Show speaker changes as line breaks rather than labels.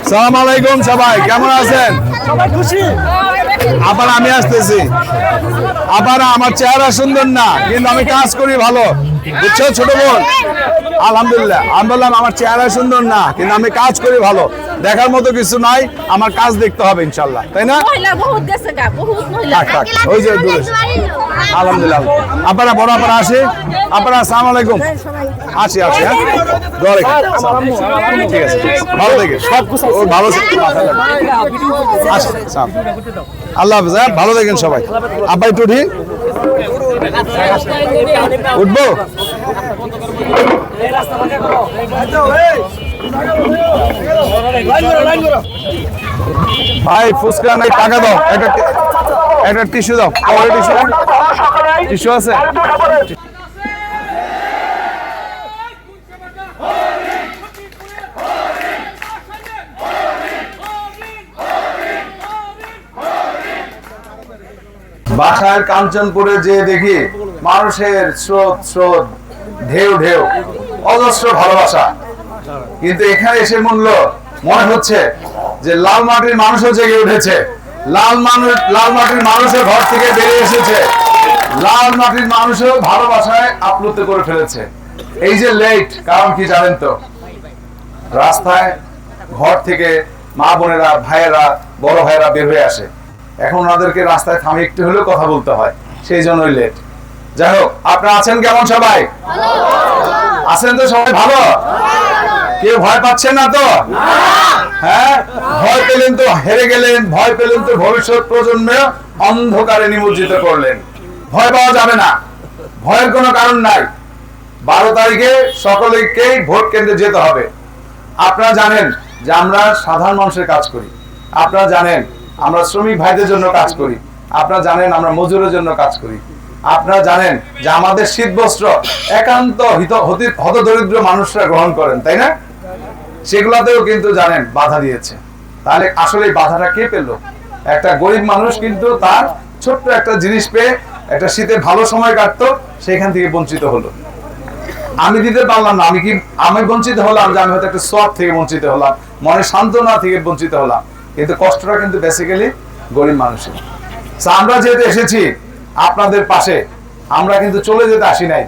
সালাম আলাইকুম সবাই, কেমন আছেন?
সবাই খুশি।
আবার আমি আসতেছি। আবার আমার চেহারা সুন্দর না, কিন্তু আমি কাজ করি ভালো, বুঝছো ছোট বোন? আলহামদুলিল্লাহ। আমি বললাম আমার চেহারা সুন্দর না, কিন্তু আমি কাজ করি ভালো। দেখার মতো কিছু নাই, আমার কাজ দেখতে হবে ইনশাল্লাহ, তাই না? থাক থাক, ওই যে দূরে। আলহামদুলিল্লাহ। আপনারা বড় আপনারা আসে, আপনারা আসসালামু আলাইকুম। আসি আসি, হ্যাঁ দোয়া ঠিক আছে, ভালো থেকে ও ভালো আল্লাহ হাফেজ। হ্যাঁ ভালো থাকেন সবাই। আব্বা একটু উঠি, উঠবো। ভাই ফুচকা নাই, টাকা দাও, একটা টিস্যু দাও। টিস্যু আছে? বাসার কাঞ্চনপুরে যে দেখি মানুষের স্রোত স্রোত, ঢেউ ঢেউ, অজস্র ভালোবাসা, কিন্তু এখানে এসে মনে হচ্ছে যে লাল মাটির মানুষও জেগে উঠেছে। লাল মাটির মানুষের ঘর থেকে বেরিয়ে এসেছে। লাল মাটির মানুষও ভালোবাসায় আপ্লুত করে ফেলেছে। এই যে লেট, কারণ কি জানেন তো? রাস্তায় ঘর থেকে মা বোনেরা, ভাইয়েরা, বড় ভাইয়েরা বের হয়ে আসে। এখন ওনাদেরকে রাস্তায় থামে একটু হলেও কথা বলতে হয়, সেই জন্যই লেট। যাই হোক, আপনারা আছেন কেমন? সবাই আছেন তো? সবাই ভালো? কেউ ভয় পাচ্ছেন না তো? হ্যাঁ, ভয় পেলেন তো হেরে গেলেন, ভয় পেলেন তো ভবিষ্যৎ প্রজন্মে অন্ধকারে নিমজ্জিত করলেন। ভয় পাওয়া যাবে না, ভয়ের কোনো কারণ নাই। 12 তারিখে সকলকেই ভোট কেন্দ্রে যেতে হবে। আপনারা জানেন যে আমরা সাধারণ মানুষের কাজ করি। আপনারা জানেন আমরা শ্রমিক ভাইদের জন্য কাজ করি। আপনারা জানেন আমরা মজুরের জন্য কাজ করি। আপনারা জানেন যে আমাদের শীত বস্ত্র একান্ত হতদরিদ্র মানুষরা গ্রহণ করেন, তাই না? সেগুলাতেও কিন্তু জানেন বাধা দিয়েছে। তাহলে আসলে বাধাটা কে পেল? একটা গরিব মানুষ কিন্তু তার ছোট্ট একটা জিনিস পেয়ে একটা শীতে ভালো সময় কাটতো, সেখান থেকে বঞ্চিত হলো। আমি দিতে পারলাম না, আমি বঞ্চিত হলাম, যে আমি হয়তো একটা সব থেকে বঞ্চিত হলাম, মনে সান্ত্বনা থেকে বঞ্চিত হলাম, কিন্তু কষ্টটা কিন্তু বেসিক্যালি গরিব মানুষের। আমরা যেহেতু এসেছি আপনাদের পাশে, আমরা কিন্তু চলে যেতে আসি নাই।